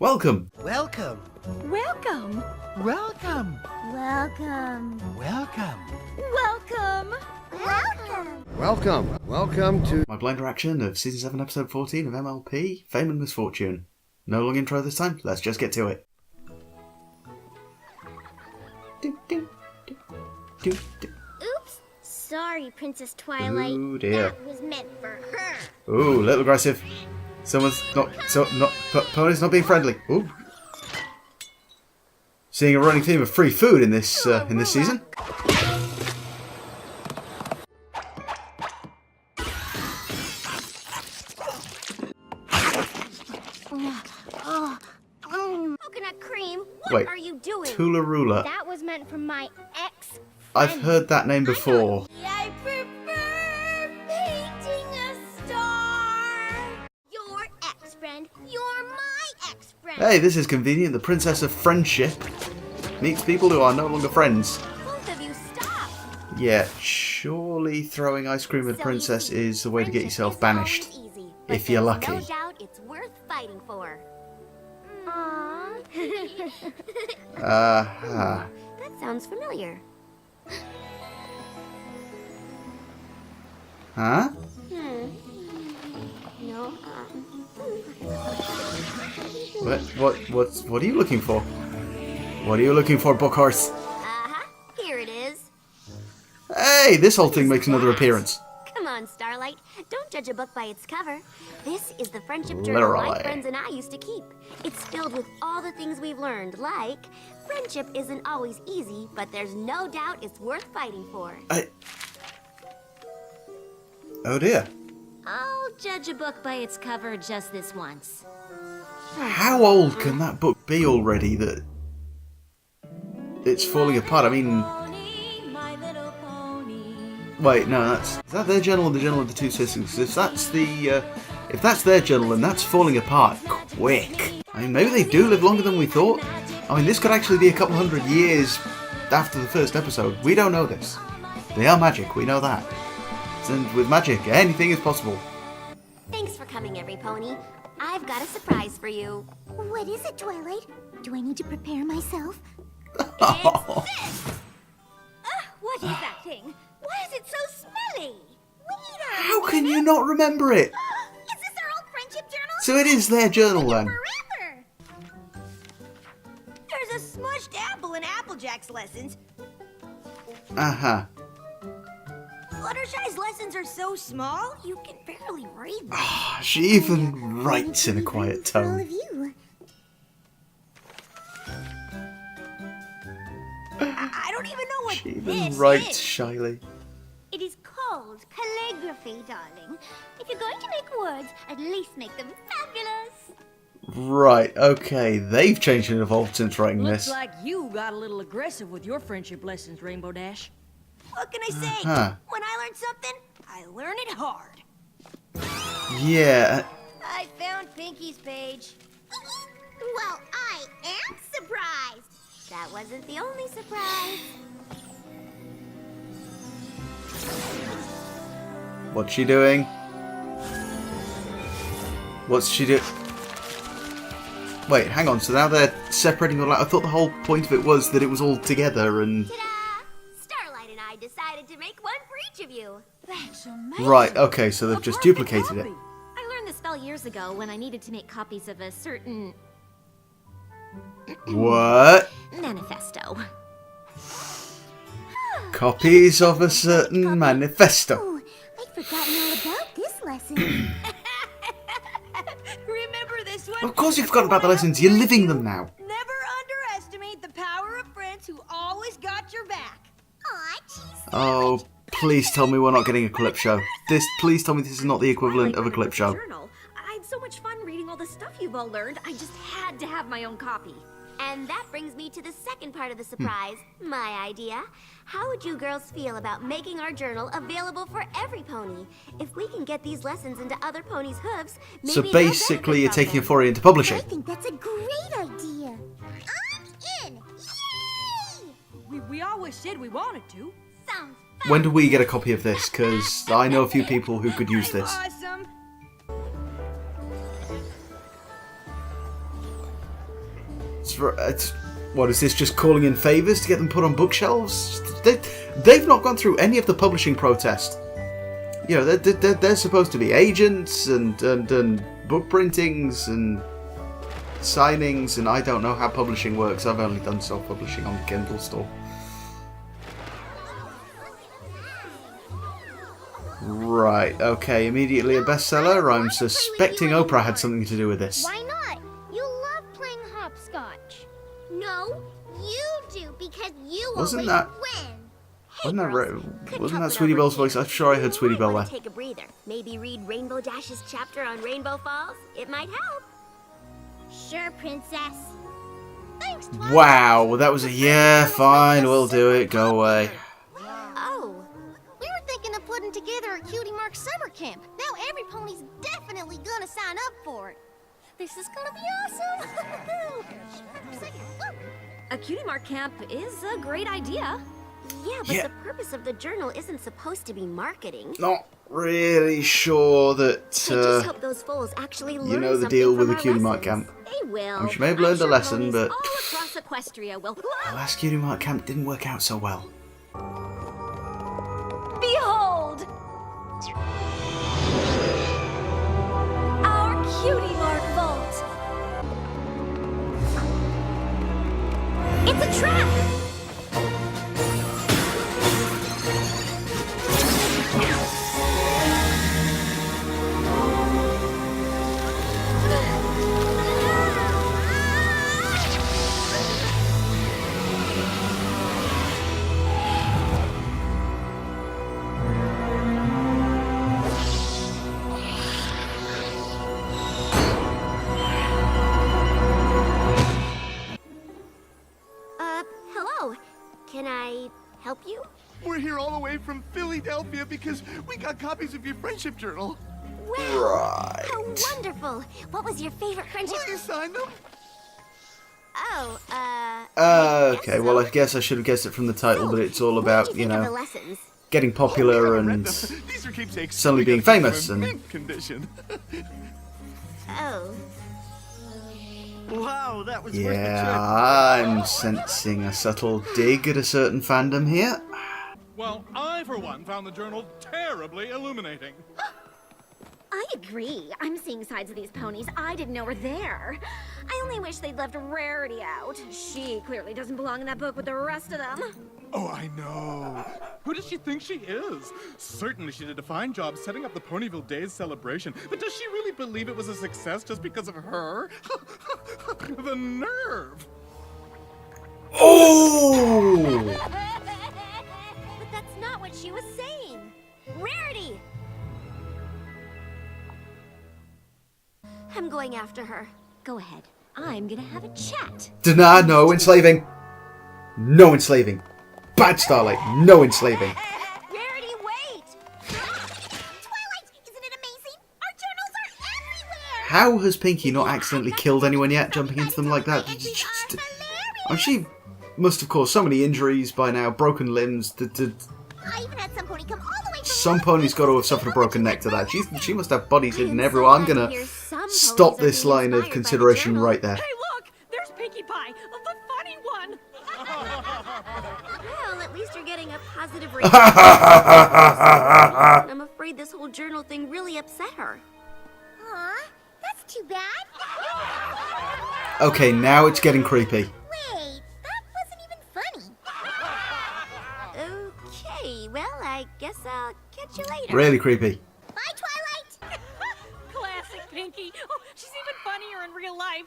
Welcome! Welcome! Welcome! Welcome! Welcome! Welcome! Welcome! Welcome! Welcome! Welcome to My blind reaction of Season 7, Episode 14 of MLP, FiM and Misfortune. No long intro this time, let's just get to it. Oops! Sorry, Princess Twilight. Ooh, dear. That was meant for her. Ooh, a little aggressive. Someone's Pony's not being friendly. Ooh. Seeing a running theme of free food in this season. Coconut cream, what Wait, are you doing? Tularula. That was meant for my ex. I've heard that name before. I prefer painting a star. Your ex-friend. You're my ex-friend. Hey, this is convenient. The Princess of Friendship meets people who are no longer friends. Both of you stop. Yeah, surely throwing ice cream at the princess is the way to get yourself banished. Easy, If you're lucky. No doubt it's worth fighting for. Aww. That That sounds familiar. Huh? No. What are you looking for? What are you looking for, Bookhorse? Here it is. Hey, this whole thing makes another appearance. Come on, Starlight. Don't judge a book by its cover. This is the friendship journal my Literally. friends and I used to keep. It's filled with all the things we've learned, like friendship isn't always easy, but there's no doubt it's worth fighting for. Oh dear. I'll judge a book by its cover just this once. How old can that book be already that it's falling apart? I mean... Wait, no, is that their journal or the journal of the two sisters? If that's their journal, then that's falling apart quick. I mean, maybe they do live longer than we thought. I mean, this could actually be a couple hundred years after the first episode. We don't know this. They are magic, we know that. And with magic, anything is possible. Thanks for coming, every pony. I've got a surprise for you. What is it, Twilight? Do I need to prepare myself? It's this! What is that thing? Why is it so smelly? Wait a How can you not remember it? Is this our old friendship journal? So it is their journal then. Forever! There's a smushed apple in Applejack's lessons. Uh-huh. Fluttershy's lessons are so small, you can barely read them. She even writes in a quiet For all tone. of you. I don't even know what She this even writes is. shyly. It is called calligraphy, darling. If you're going to make words, at least make them fabulous. Right, okay, they've changed and evolved since writing Looks this. like you got a little aggressive with your friendship lessons, Rainbow Dash. What can I say? Uh-huh. When I learn something, I learn it hard. Yeah, I found Pinky's page. Well, I am surprised. That wasn't the only surprise. what's she doing? What's she do? Wait, hang on, so now they're separating all out. I thought the whole point of it was that it was all together and... Ta-da! Starlight and I decided to make one for each of you. That's amazing. Right, okay, so they've just duplicated it. I learned the spell years ago when I needed to make copies of a certain What? manifesto. Copies of a certain manifesto. Oh, I'd forgotten all about this lesson. Remember this one? Of course you've forgotten about the lessons, you're living them now. Never underestimate the power of friends who always got your back. Aw, geez. Oh, please tell me we're not getting a clip show. Please tell me this is not the equivalent of a clip show. Journal. I had so much fun reading all the stuff you've all learned. I just had to have my own copy. And that brings me to the second part of the surprise, my idea. How would you girls feel about making our journal available for every pony? If we can get these lessons into other ponies' hooves, maybe So they'll basically you're benefit taking a from foray into I publishing. think that's a great idea. I'm in! Yay! We always said we wanted to. Sounds When do we get a copy of this? Because I know a few people who could use this. Awesome. What is this? Just calling in favors to get them put on bookshelves? They've not gone through any of the publishing protest. You know, they're supposed to be agents and book printings and signings, and I don't know how publishing works. I've only done self-publishing on the Kindle store. Right, okay, immediately a bestseller. I'm suspecting Oprah had something to do with this. Why not? You love playing hopscotch. No, you do, because you Wasn't always that- win. Wasn't that Couldn't wasn't help that it Sweetie over Belle's here. voice? I'm sure I heard Sweetie Belle You there. might take a breather. Maybe read Rainbow Dash's chapter on Rainbow Falls. It might help. Sure, princess. Thanks, Twilight. Wow, that was a yeah, fine, we'll do it, go away. Oh, We were thinking of putting together a Cutie Mark summer camp. Now every pony's definitely gonna sign up for it. This is gonna be awesome. A cutie mark camp is a great idea. yeah, but Yeah. the purpose of the journal isn't supposed to be marketing. Not really sure that, I just hope those foals actually learn know the something deal from with the our Cutie Mark lessons. camp. They will. I mean, she may have learned a I'm lesson, ponies but- all across Equestria will. the last Cutie Mark camp didn't work out so well. Behold! Our cutie mark vault! It's a trap! Hello. Can I help you? We're here all the way from Philadelphia because we got copies of your friendship journal. Wow! Right. How wonderful! What was your favorite friendship? Will you sign them? Oh, Okay, well, I guess I should have guessed it from the title, but it's all about, you the know, lessons. getting Oh, popular yeah, I read and them. These are keepsakes. suddenly We being got them famous in and- mint condition. Oh. Wow, that was worth the yeah, trip. I'm sensing a subtle dig at a certain fandom here. Well, I, for one, found the journal terribly illuminating. I agree. I'm seeing sides of these ponies I didn't know were there. I only wish they'd left Rarity out. She clearly doesn't belong in that book with the rest of them. Oh, I know. Who does she think she is? Certainly she did a fine job setting up the Ponyville Days celebration, but does she really believe it was a success just because of her? The nerve! Oh! But that's not what she was saying. Rarity! I'm going after her. Go ahead. I'm gonna have a chat. Deny, no enslaving. No enslaving. Bad Starlight, no enslaving. Rarity, wait! Twilight, isn't it amazing? Our journals are everywhere. How has Pinky not accidentally killed anyone yet, jumping into them like that? Oh, she must have caused so many injuries by now, broken limbs. I even had some pony come all the way from Some pony's got to have suffered a broken neck to that. She must have bodies hidden everywhere. I'm gonna stop this line of consideration right there. Hey, look! There's Pinkie Pie, the funny one! Well, at least you're getting a positive reaction. I'm afraid this whole journal thing really upset her. Aw, that's too bad. Okay, now it's getting creepy. Wait, that wasn't even funny. Okay, well, I guess I'll catch you later. Really creepy. Bye, Twilight. Classic Pinkie. Oh, she's even funnier in real life.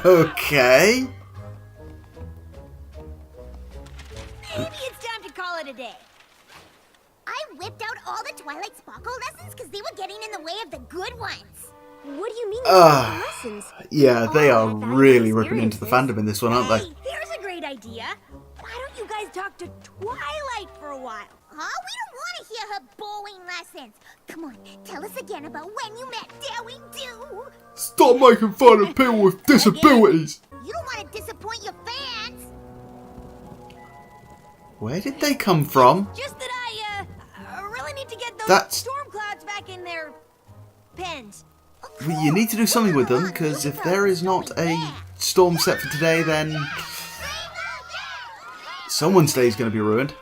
Okay. Maybe it's time to call it a day. I whipped out all the Twilight Sparkle lessons because they were getting in the way of the good ones. What do you mean lessons? Yeah, they Oh, are valuable really ripping into the experiences. fandom in this one, aren't they? Hey, here's a great idea. Why don't you guys talk to Twilight for a while? Huh? We don't want to hear her bowling lessons. Come on, tell us again about when you met Daring Do. Stop making fun of people with disabilities. You don't want to disappoint your fans. Where did they come from? Just that I really need to get those That's- storm clouds back in their pens. Okay, you need to do something with them, because if there is not a storm set for today, then someone's day is going to be ruined.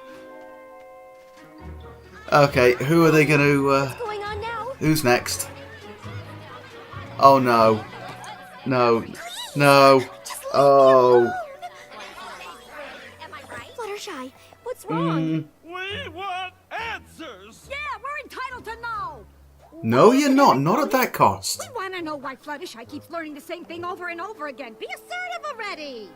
Okay, who are they going to... What's going on now? Who's next? Oh no. No. No. Oh. Fluttershy, what's wrong? We want answers! Yeah, we're entitled to know. No, you're not. Not at that cost. We want to know why Fluttershy keeps learning the same thing over and over again. Be assertive already.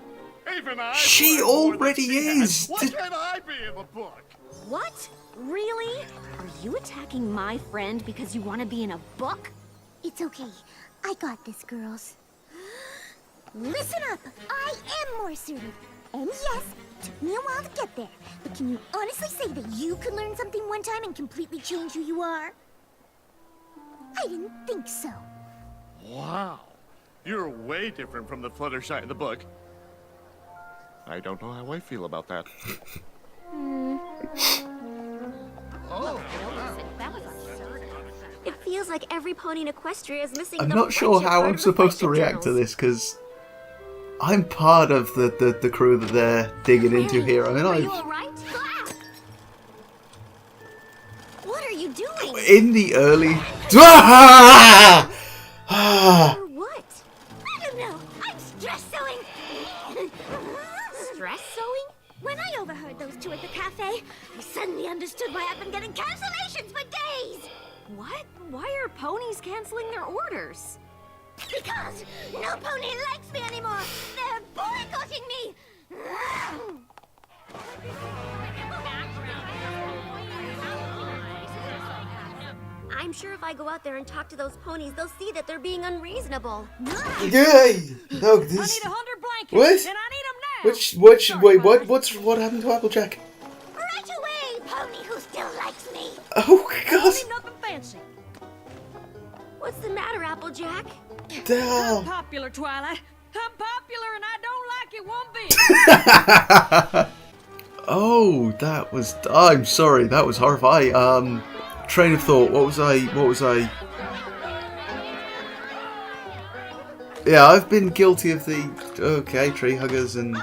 Even I She learned more than already she is. has. Why can't I be in the book? What? Really? Are you attacking my friend because you want to be in a book? It's okay. I got this, girls. Listen up. I am more assertive. And yes, took me a while to get there. But can you honestly say that you could learn something one time and completely change who you are? I didn't think so. Wow. You're way different from the Fluttershy in the book. I don't know how I feel about that. It feels like every pony in Equestria is missing I'm the not sure friendship how part I'm of the supposed to friendship react to journals. this, because I'm part of the crew that they're digging into here. I mean, Are you I've... alright? What are you doing? In the early... Ah! Ah! Or what? I don't know. I'm stress sewing. Stress sewing? When I overheard those two at the cafe, I suddenly understood why I've been getting cancellations for days. What? Why are ponies canceling their orders? Because no pony likes me anymore. They're boycotting me. I'm sure if I go out there and talk to those ponies, they'll see that they're being unreasonable. Yay! No, I this... need 100 blankets. What? And I need them now. Wait, what happened to Applejack? Right away, pony who still likes me. Oh, I God! need nothing fancy. What's the matter, Applejack? I'm Damn. popular, Twilight. I'm popular and I don't like it one bit. Oh, that was... I'm sorry, that was horrifying. Train of thought, what was I... Yeah, I've been guilty of the... Okay, tree huggers and...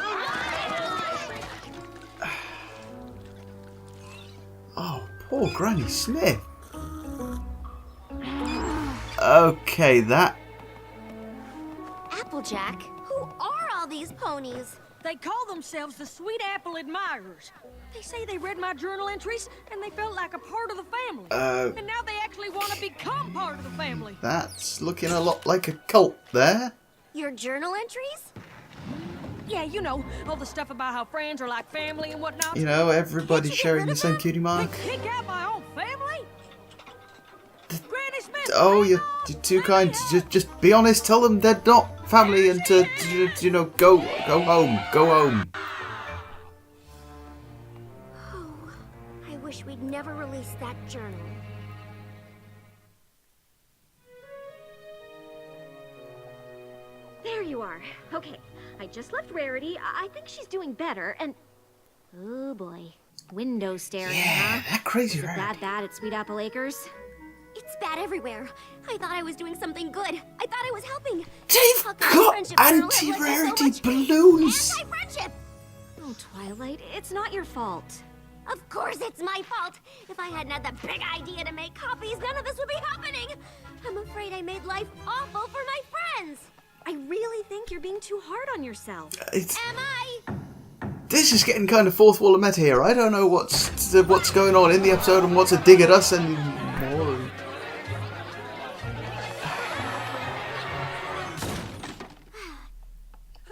Oh, poor Granny Smith. Okay, that... Applejack? Who are all these ponies? They call themselves the Sweet Apple Admirers. They say they read my journal entries and they felt like a part of the family. And now they actually want to become part of the family. That's looking a lot like a cult there. Your journal entries? Yeah, you know, all the stuff about how friends are like family and whatnot. You know, everybody Can't you get sharing rid the of same them? cutie mark. They kick out my own family? Granny Smith! Oh, hang you're on, too kind. man. Just be honest. Tell them they're not family, and to you know, go home. Go home. Oh, I wish we'd never released that journal. There you are. Okay, I just left Rarity. I think she's doing better, and... Oh boy. Window staring, Yeah, huh? that crazy Is it rat. that bad at Sweet Apple Acres? It's bad everywhere. I thought I was doing something good. I thought I was helping. They've How come got the friendship journal has led to anti-rarity so much balloons. Anti-friendship. Oh, Twilight, it's not your fault. Of course it's my fault. If I hadn't had that big idea to make copies, none of this would be happening. I'm afraid I made life awful for my friends. I really think you're being too hard on yourself. It's, Am I? this is getting kind of fourth wall of meta here. I don't know what's going on in the episode and what's a dig at us anymore.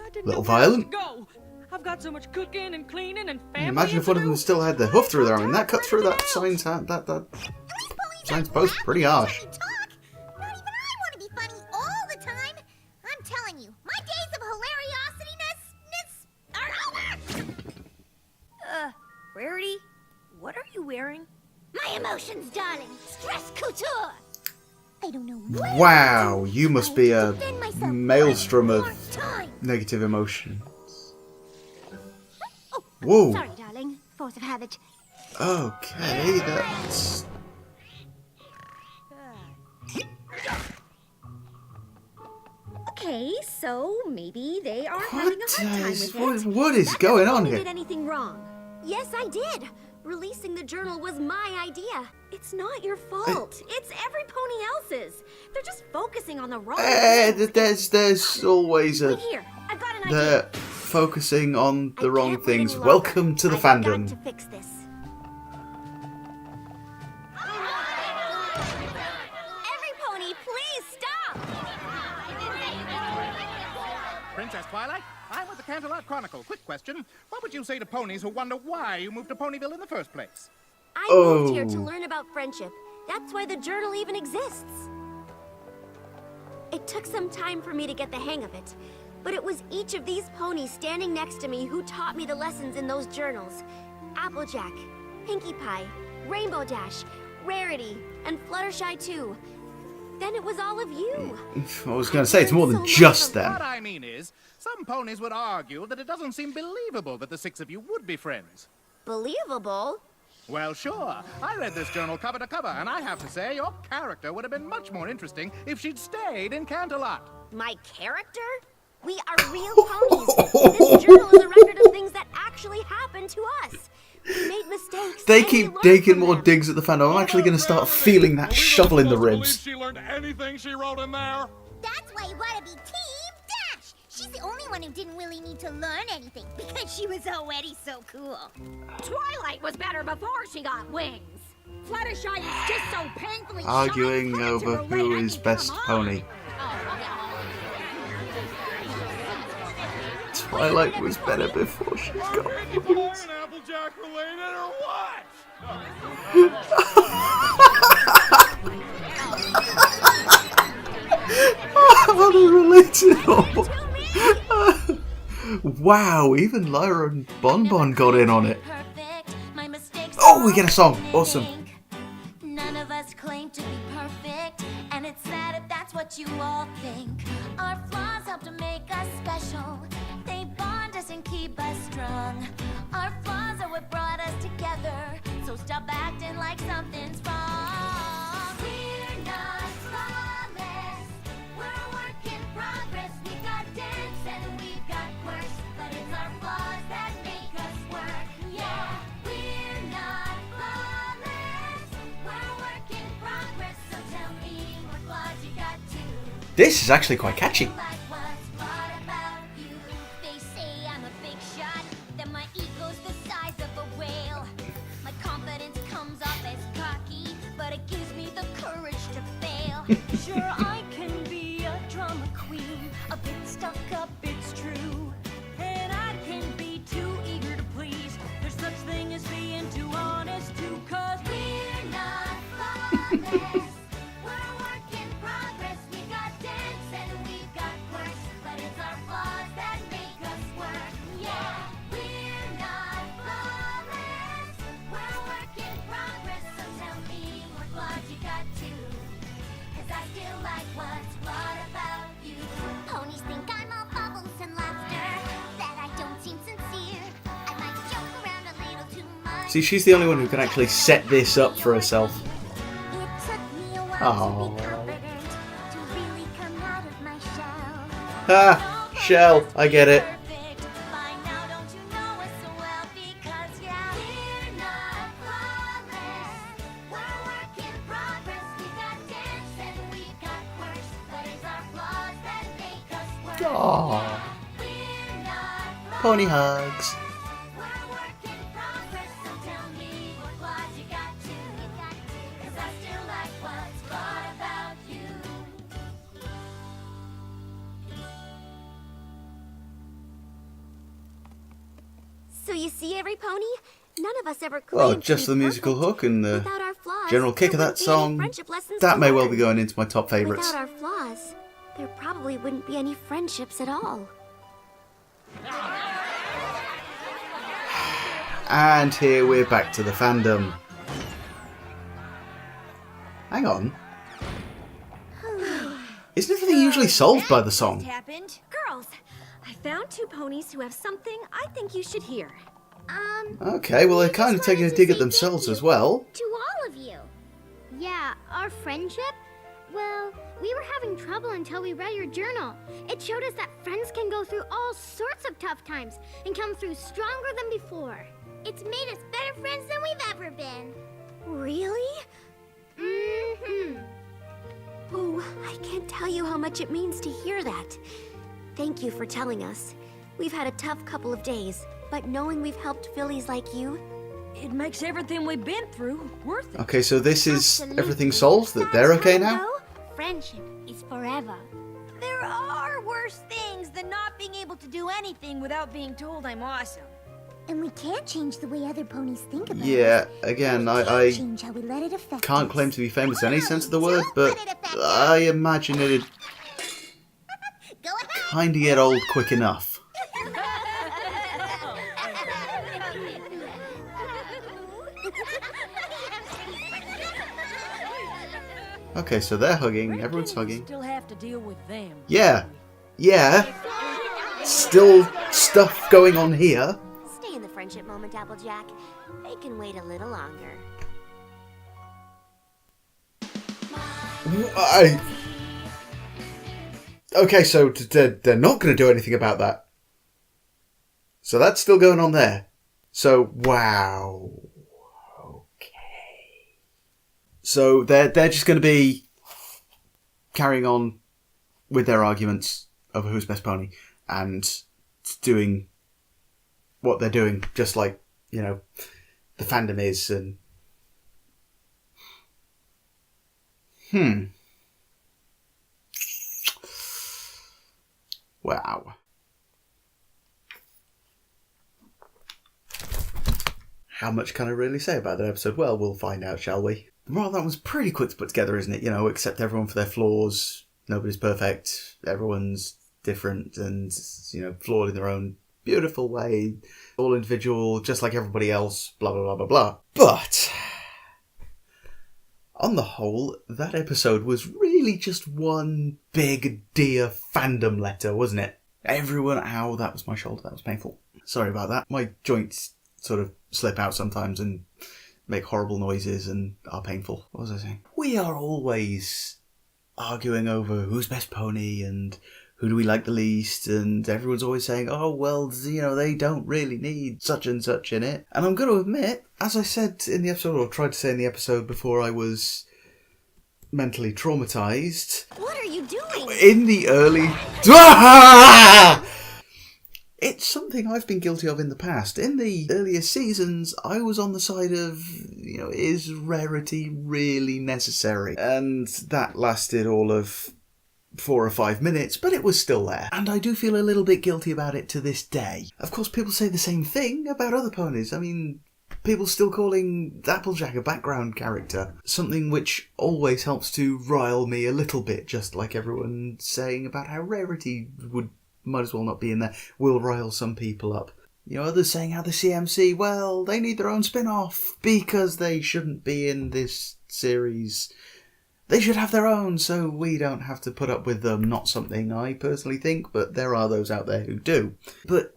I didn't Little know where else violent. to go. I've got so much cooking and cleaning and Can family. you imagine if to one of do. them still had their hoof through there. I mean, that cut through that sign's hand. That At least police sign's aren't post happy pretty to harsh. let me talk. Not even I want to be funny all the time. I'm telling you, my days of hilariosity-ness are over. Rarity, what are you wearing? My emotions, darling. Stress couture. I don't know what. Wow, you must be a Defend myself maelstrom one of more time. negative emotion. Oh, Whoa. sorry, darling. Force of habit. Okay, that's... okay, so maybe they aren't having a hard time with it. What is going on Did here? anything wrong? Yes, I did. Releasing the journal was my idea. It's not your fault. It's every pony else's. They're just focusing on the wrong There's always a... Wait here. I've got an idea. They're focusing on the I wrong can't wait things. any longer. Welcome to the I've fandom. got to fix this. Every pony, please stop! Princess Twilight, I'm with the Canterlot Chronicle. Quick question. What would you say to ponies who wonder why you moved to Ponyville in the first place? I moved here to Oh. learn about friendship. That's why the journal even exists. It took some time for me to get the hang of it, but it was each of these ponies standing next to me who taught me the lessons in those journals. Applejack, Pinkie Pie, Rainbow Dash, Rarity, and Fluttershy too. Then it was all of you. I was going to say, it's more than just them. What I mean is, some ponies would argue that it doesn't seem believable that the six of you would be friends. Believable? Well, sure. I read this journal cover to cover, and I have to say, your character would have been much more interesting if she'd stayed in Canterlot. My character? We are real ponies. This journal is a record of things that actually happened to us. We made mistakes. They and we keep learned digging from more them. digs at the fandom. I'm actually going to start feeling that shovel in the ribs. She learned anything she wrote in there. That's why you gotta be Team Dash! She's the only one who didn't really need to learn anything because she was already so cool. Twilight was better before she got wings. Fluttershy is just so painfully Arguing shy, hard to over who relate. I is mean, best come on. pony. Twilight was better before she got Pinkie Pie and Applejack related or what? How they related all. Wow, even Lyra and Bonbon got in on it. Oh, we get a song. Awesome. None of us claim to be perfect, and it's sad if that's what you all think. Our flaws help to make us special. They bond us and keep us strong. Our flaws are what brought us together, so stop acting like something's wrong. We're not flawless. We're a work in progress. We got dents and we've got quirks, but it's our flaws that make us work. Yeah, we're not flawless. We're a work in progress, so tell me what flaws you got too. This is actually quite catchy. Like what's flawed about you? They say I'm a big shot, that my ego's the size of a whale. My confidence comes off as cocky, but it gives me the courage to fail. Sure, I can be a drama queen, a bit stuck up, it's true. And I can be too eager to please. There's such thing as being too honest, too, 'cause We're not flawless. We're a work in progress. We got dents and we've got quirks, but it's our flaws that make us work. Yeah, we're not flawless. We're a work in progress, so tell me what flaws you got too. 'Cause I still like what's flawed about you. Ponies think I'm all bubbles and laughter, that I don't seem sincere. I might joke around a little too much. See, she's the only one who can actually set this up for herself. It took me a while Oh. to be confident, to really come out of my shell. Ah, Shell, I get it. Perfect. By now, don't you know us so well? Because, yeah, we're not flawless. We're a work in progress. We got dents and we got quirks, but it's our flaws that make us work. Aww. We're not flawless. Pony hugs. We're a work in progress, so tell me what flaws you got too. 'Cause I still like what's flawed about you. So you see, every pony? None of us ever claimed Well, to just be the musical perfect. hook and the Without our flaws, general kick of there that wouldn't be any song. friendship lessons That to may well learn. be going into my top favourites. Without our flaws, there probably wouldn't be any friendships at all. And here we're back to the fandom. Hang on. Isn't everything usually solved by the song? Happened. Girls, I found two ponies who have something I think you should hear. Okay, well they're kind of taking a dig at themselves as well. To all of you. Yeah, our friendship? Well, we were having trouble until we read your journal. It showed us that friends can go through all sorts of tough times and come through stronger than before. It's made us better friends than we've ever been. Really? Mm-hmm. Oh, I can't tell you how much it means to hear that. Thank you for telling us. We've had a tough couple of days, but knowing we've helped fillies like you, It makes everything we've been through worth it. Okay, so this is Absolutely. everything solved, that they're okay now? Though, friendship is forever. There are worse things than not being able to do anything without being told I'm awesome. And we can't change the way other ponies think about Yeah, us. again, We I can't change how we let it affect can't us. claim to be famous in any sense of the word, but I imagine it'd Go ahead. kinda get old quick enough. Okay, so they're hugging, everyone's hugging. Still have to deal with them. Yeah, yeah. Still stuff going on here. stay in the friendship moment, Applejack. They can wait a little longer. Okay, so they're not going to do anything about that. So that's still going on there. So, wow. Okay. So they're just going to be carrying on with their arguments over who's best pony and doing what they're doing, just like, you know, the fandom is. And wow. How much can I really say about that episode? Well, we'll find out, shall we? Well, that was pretty quick to put together, isn't it? You know, accept everyone for their flaws. Nobody's perfect. Everyone's different and, you know, flawed in their own beautiful way. All individual, just like everybody else. Blah, blah, blah, blah, blah. But on the whole, that episode was really just one big Dear Fandom letter, wasn't it? Everyone, ow, that was my shoulder, that was painful. Sorry about that. My joints sort of slip out sometimes and make horrible noises and are painful. What was I saying? We are always arguing over who's best pony and who do we like the least, and everyone's always saying, oh, well, you know, they don't really need such and such in it. And I'm going to admit, as I said in the episode, or tried to say in the episode before I was mentally traumatised, What are you doing? in the early... Ah! It's something I've been guilty of in the past. In the earlier seasons, I was on the side of, you know, is rarity really necessary? And that lasted all of 4 or 5 minutes, but it was still there. And I do feel a little bit guilty about it to this day. Of course, people say the same thing about other ponies. I mean, people still calling Applejack a background character. Something which always helps to rile me a little bit, just like everyone saying about how rarity might as well not be in there, will rile some people up. You know, others saying how the CMC, well, they need their own spin-off because they shouldn't be in this series. They should have their own, so we don't have to put up with them. Not something I personally think, but there are those out there who do. But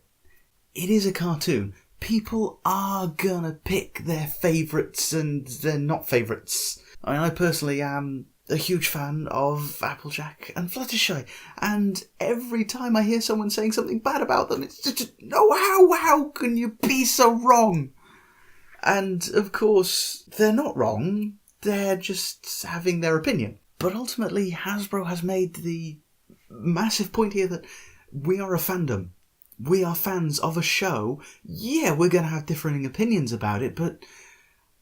it is a cartoon. People are gonna pick their favourites and their not favourites. I mean, I personally am a huge fan of Applejack and Fluttershy, and every time I hear someone saying something bad about them, it's just no, how can you be so wrong? And of course, they're not wrong. They're just having their opinion. But ultimately, Hasbro has made the massive point here that we are a fandom. We are fans of a show. Yeah, we're going to have differing opinions about it, but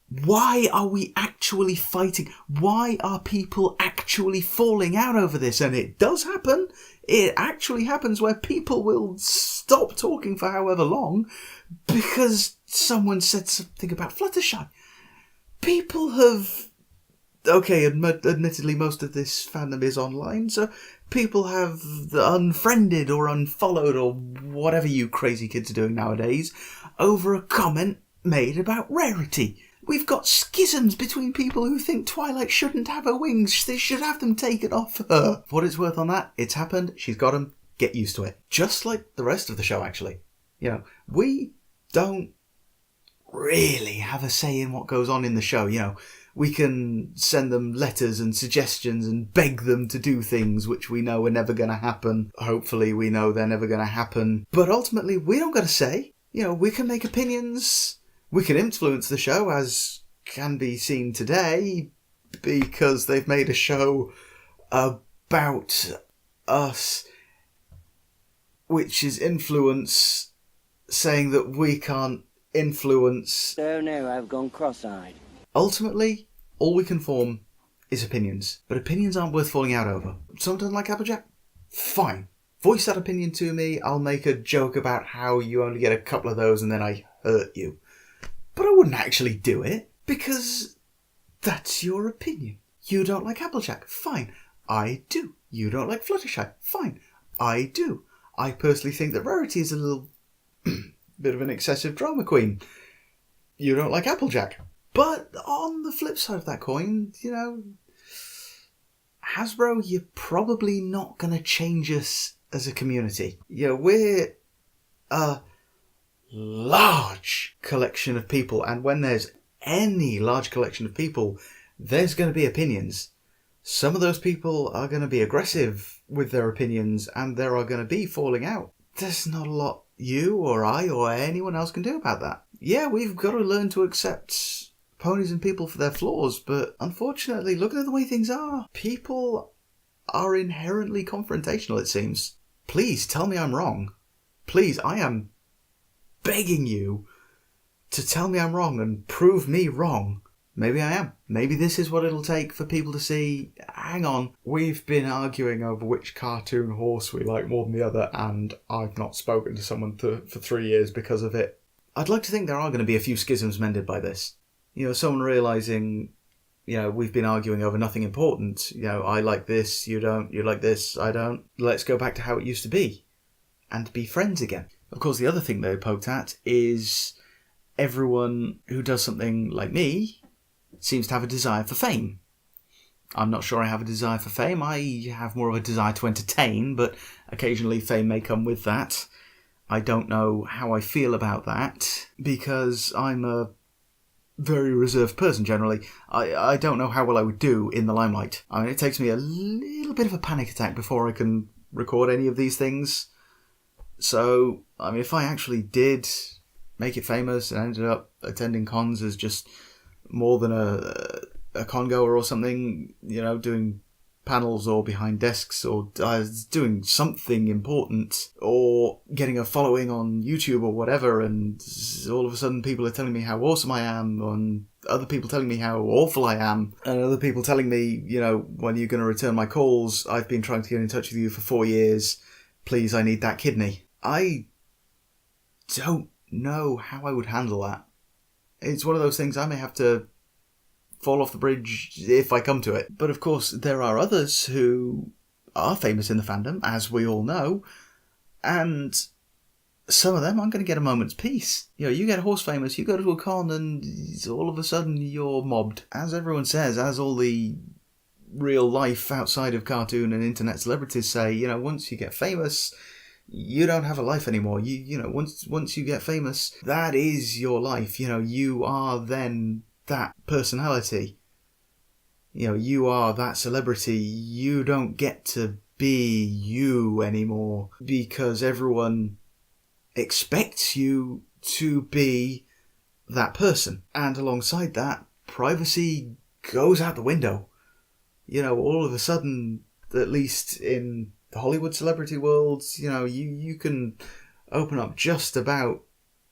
why are we actually fighting? Why are people actually falling out over this? And it does happen. It actually happens where people will stop talking for however long because someone said something about Fluttershy. People have... Okay, admittedly, most of this fandom is online, so people have unfriended or unfollowed or whatever you crazy kids are doing nowadays over a comment made about rarity. We've got schisms between people who think Twilight shouldn't have her wings. They should have them taken off her. For what it's worth on that, it's happened. She's got them. Get used to it. Just like the rest of the show, actually. You know, we don't really have a say in what goes on in the show. You know, We can send them letters and suggestions and beg them to do things which we know are never going to happen. Hopefully we know they're never going to happen. But ultimately, we don't got a say. We can make opinions. We can influence the show, as can be seen today, because they've made a show about us, which is influence, saying that we can't influence. Oh no, I've gone cross-eyed. Ultimately, all we can form is opinions. But opinions aren't worth falling out over. Someone doesn't like Applejack? Fine. Voice that opinion to me. I'll make a joke about how you only get a couple of those and then I hurt you. But I wouldn't actually do it, because that's your opinion. You don't like Applejack? Fine. I do. You don't like Fluttershy? Fine. I do. I personally think that Rarity is a little bit of an excessive drama queen. You don't like Applejack? But on the flip side of that coin, Hasbro, you're probably not going to change us as a community. We're a large collection of people, and when there's any large collection of people, there's going to be opinions. Some of those people are going to be aggressive with their opinions, and there are going to be falling out. There's not a lot you or I or anyone else can do about that. Yeah, we've got to learn to accept ponies and people for their flaws, but unfortunately, looking at the way things are, people are inherently confrontational, it seems. Please tell me I'm wrong. Please, I am begging you to tell me I'm wrong and prove me wrong. Maybe I am. Maybe this is what it'll take for people to see, hang on, we've been arguing over which cartoon horse we like more than the other, and I've not spoken to someone for 3 years because of it. I'd like to think there are going to be a few schisms mended by this. Someone realising, we've been arguing over nothing important. I like this, you don't, you like this, I don't. Let's go back to how it used to be and be friends again. Of course, the other thing they poked at is everyone who does something like me seems to have a desire for fame. I'm not sure I have a desire for fame. I have more of a desire to entertain, but occasionally fame may come with that. I don't know how I feel about that, because I'm a very reserved person generally. I don't know how well I would do in the limelight. I mean, it takes me a little bit of a panic attack before I can record any of these things. So, I mean, if I actually did make it famous and ended up attending cons as just more than a con goer or something, doing panels or behind desks or doing something important or getting a following on YouTube or whatever, and all of a sudden people are telling me how awesome I am, and other people telling me how awful I am, and other people telling me, when you're going to return my calls, I've been trying to get in touch with you for 4 years, please, I need that kidney. I don't know how I would handle that. It's one of those things I may have to fall off the bridge if I come to it. But of course, there are others who are famous in the fandom, as we all know, and some of them aren't going to get a moment's peace. You get horse famous, you go to a con, and all of a sudden you're mobbed. As everyone says, as all the real life outside of cartoon and internet celebrities say, once you get famous, you don't have a life anymore. Once you get famous, that is your life. You are then that personality. You are that celebrity. You don't get to be you anymore because everyone expects you to be that person. And alongside that, privacy goes out the window. All of a sudden, at least in the Hollywood celebrity world, you can open up just about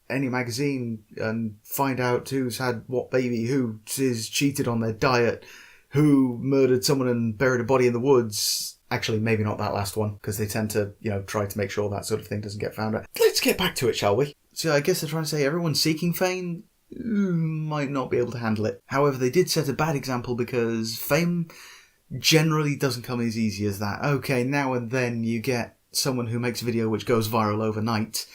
any magazine and find out who's had what baby, who is cheated on their diet, who murdered someone and buried a body in the woods. Actually, maybe not that last one, because they tend to, try to make sure that sort of thing doesn't get found out. Let's get back to it, shall we? So I guess they're trying to say everyone seeking fame might not be able to handle it. However, they did set a bad example because fame generally doesn't come as easy as that. Okay, now and then you get someone who makes a video which goes viral overnight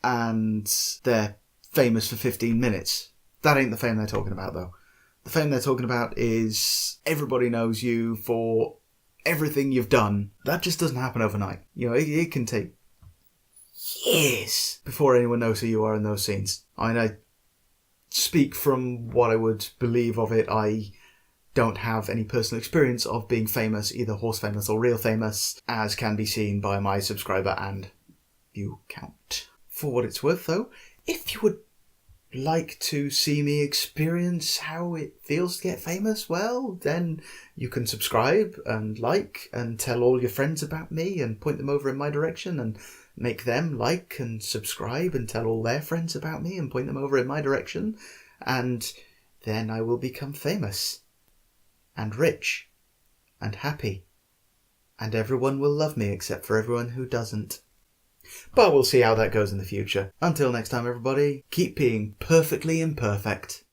and they're famous for 15 minutes. That ain't the fame they're talking about, though. The fame they're talking about is everybody knows you for everything you've done. That just doesn't happen overnight. It can take years before anyone knows who you are in those scenes. I speak from what I would believe of it. I don't have any personal experience of being famous, either horse famous or real famous, as can be seen by my subscriber and view count. For what it's worth, though, if you would like to see me experience how it feels to get famous, well, then you can subscribe and like and tell all your friends about me and point them over in my direction and make them like and subscribe and tell all their friends about me and point them over in my direction, and then I will become famous and rich and happy, and everyone will love me except for everyone who doesn't. But we'll see how that goes in the future. Until next time, everybody, keep being perfectly imperfect.